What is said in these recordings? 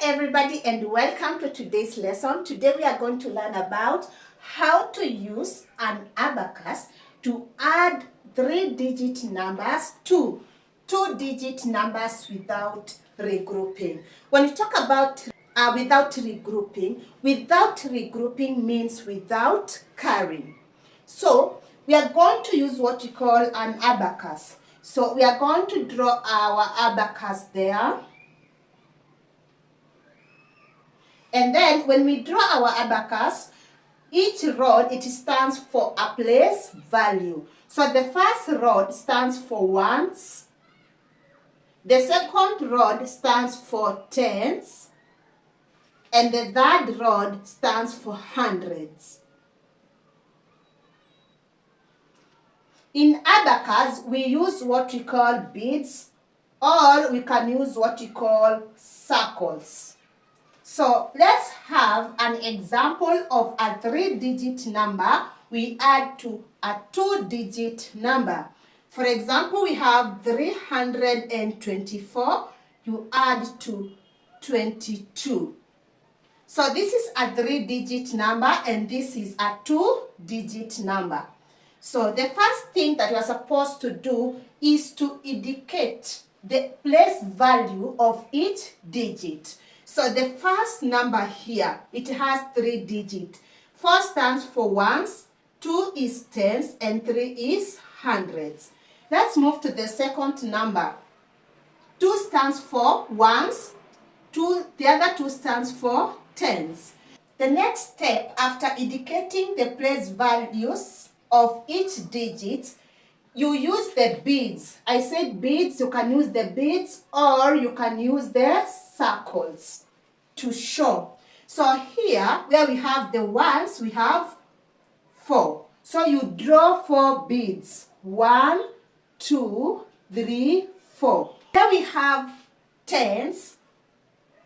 everybody, and welcome to today's lesson. Today we are going to learn about how to use an abacus to add 3-digit numbers to 2-digit numbers without regrouping. When you talk about without regrouping means without carrying. So we are going to use what we call an abacus. So we are going to draw our abacus there. And then when we draw our abacus, each rod, it stands for a place value. So the first rod stands for ones. The second rod stands for tens. And the third rod stands for hundreds. In abacus, we use what we call beads, or we can use what we call circles. So let's have an example of a 3-digit number we add to a 2-digit number. For example, we have 324, you add to 22. So this is a 3-digit number and this is a 2-digit number. So the first thing that you are supposed to do is to indicate the place value of each digit. So the first number here, it has 3 digits. 4 stands for ones, 2 is tens, and 3 is hundreds. Let's move to the second number. 2 stands for ones, the other 2 stands for tens. The next step after indicating the place values of each digit, you use the beads. I said beads, you can use the beads or you can use the circles to show. So here, where we have the ones, we have 4. So you draw 4 beads. 1, 2, 3, 4. Here we have tens,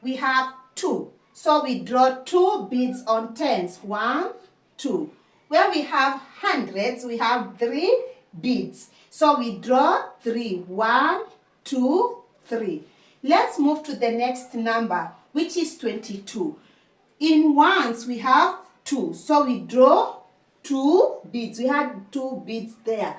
we have 2. So we draw 2 beads on tens. 1, 2. Where we have hundreds, we have 3 beads. So we draw 3. 1, 2, 3. Let's move to the next number, which is 22. In ones, we have 2. So we draw 2 beads. We had 2 beads there.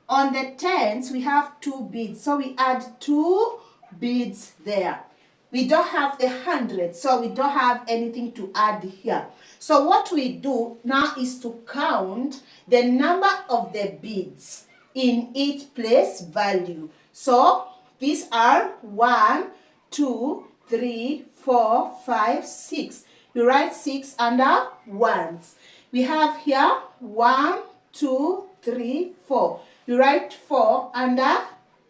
On the tens, we have 2 beads. So we add 2 beads there. We don't have the hundreds, so we don't have anything to add here. So what we do now is to count the number of the beads in each place value. So these are 1, 2, 3, 4, 5, 6. You write 6 under ones. We have here 1, 2, 3, 4. You write 4 under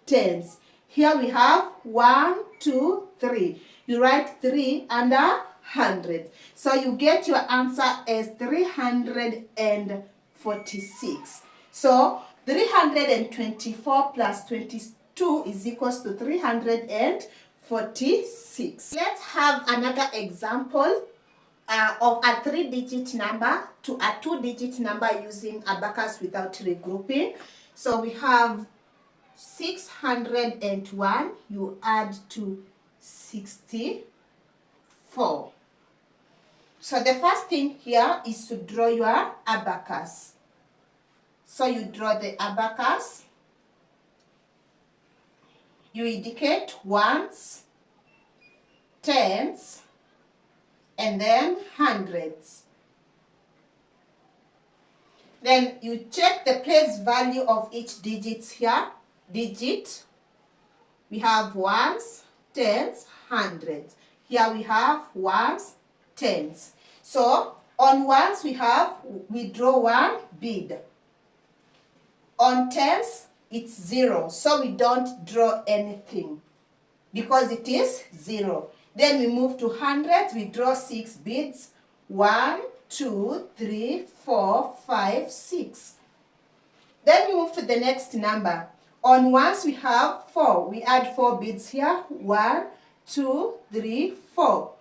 tens. Here we have 1, 2, 3. You write 3 under 100. So you get your answer as 346. So 324 plus 22 is equals to 346. Let's have another example of a 3-digit number to a 2-digit number using abacus without regrouping. So we have 601, you add to 64. So the first thing here is to draw your abacus. So you draw the abacus. You indicate ones, tens, and then hundreds. Then you check the place value of each digit here. We have ones, tens, hundreds. Here we have ones, tens. So on ones we draw 1 bead. On tens it's 0. So we don't draw anything because it is 0. Then we move to hundreds, we draw 6 beads. 1, 2, 3, 4, 5, 6. Then we move to the next number. On ones we have 4. We add 4 beads here. 1, 2, 3, 4.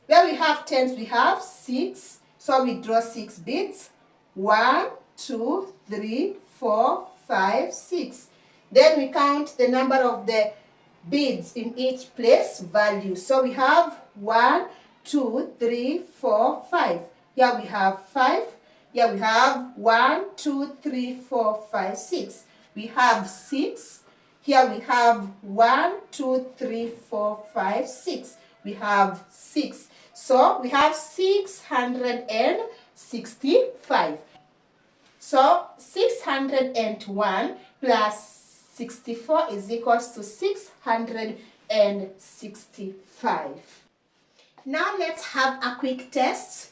Where we have tens we have 6. So we draw 6 beads. 1, 2, 3, 4, 5, 6. Then we count the number of the beads in each place value. So we have 1, 2, 3, 4, 5. Here we have 5. Here we have 1, 2, 3, 4, 5, 6. We have 6. Here we have 1, 2, 3, 4, 5, 6. We have 6. So we have 665. So 601 plus 64 is equals to 665. Now let's have a quick test.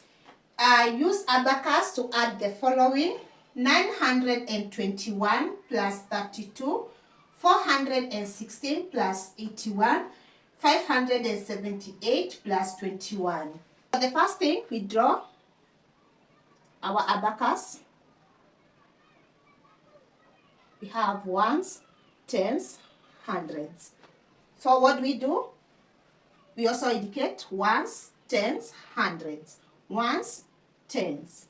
Use abacus to add the following: 921 plus 32, 416 plus 81, 578 plus 21. For the first thing, we draw our abacus. We have ones, tens, hundreds. So what do? We also indicate ones, tens, hundreds. Ones, tens.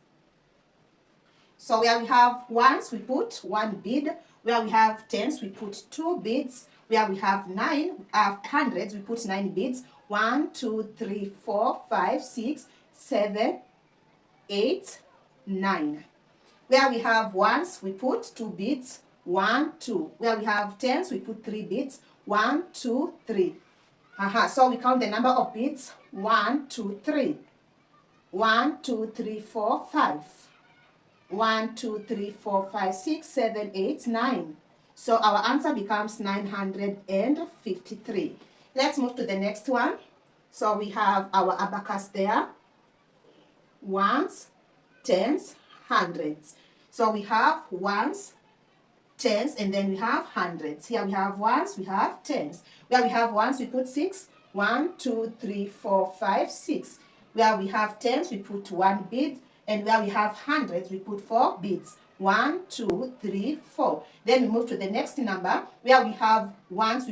So where we have ones, we put 1 bead. Where we have tens, we put 2 beads. Where we have hundreds, we put 9 beads. 1, 2, 3, 4, 5, 6, 7, 8, 9. Where we have ones, we put 2 beads. 1, 2. Where we have tens, we put 3 beads. 1, 2, 3. So we count the number of beads. 1, 2, 3. 1, 2, 3, 4, 5. 1, 2, 3, 4, 5, 6, 7, 8, 9. So our answer becomes 953. Let's move to the next one. So we have our abacus there. Ones, tens, hundreds. So we have ones, tens, and then we have hundreds. Here we have ones, we have tens. Where we have ones, we put 6. 1, 2, 3, 4, 5, 6. Where we have tens, we put 1 bead. And where we have hundreds, we put 4 beads. 1, 2, 3, 4. Then we move to the next number. Where we have ones,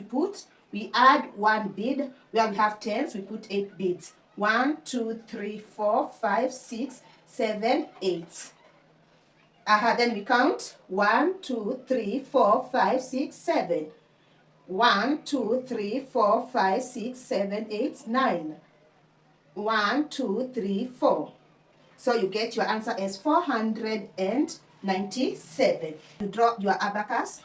we add 1 bead. Where we have tens, we put 8 beads. 1, 2, 3, 4, 5, 6, 7, 8. Then we count 1, 2, 3, 4, 5, 6, 7. 1, 2, 3, 4, 5, 6, 7, 8, 9. 1, 2, 3, 4. So you get your answer as 497. You draw your abacus.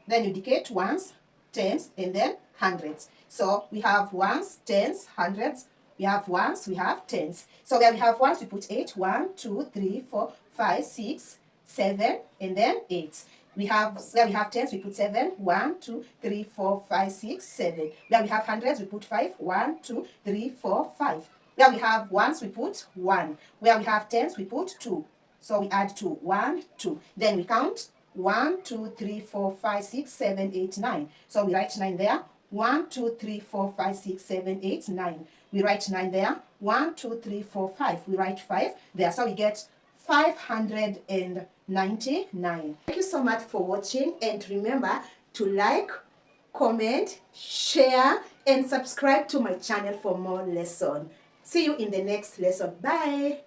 Then you indicate ones, tens, and then hundreds. So we have ones, tens, hundreds. We have ones, we have tens. So where we have ones, we put 8. 1, 2, 3, 4, 5, 6, 7, and then 8. Where we have tens, we put 7. 1, 2, 3, 4, 5, 6, 7. Where we have hundreds, we put 5. 1, 2, 3, 4, 5. Where we have ones, we put 1. Where we have tens, we put 2. So we add 2. 1, 2. Then we count 1, 2, 3, 4, 5, 6, 7, 8, 9. So we write 9 there. 1, 2, 3, 4, 5, 6, 7, 8, 9. We write 9 there. 1, 2, 3, 4, 5. We write 5 there. So we get 599. Thank you so much for watching, and remember to like, comment, share, and subscribe to my channel for more lessons. See you in the next lesson. Bye.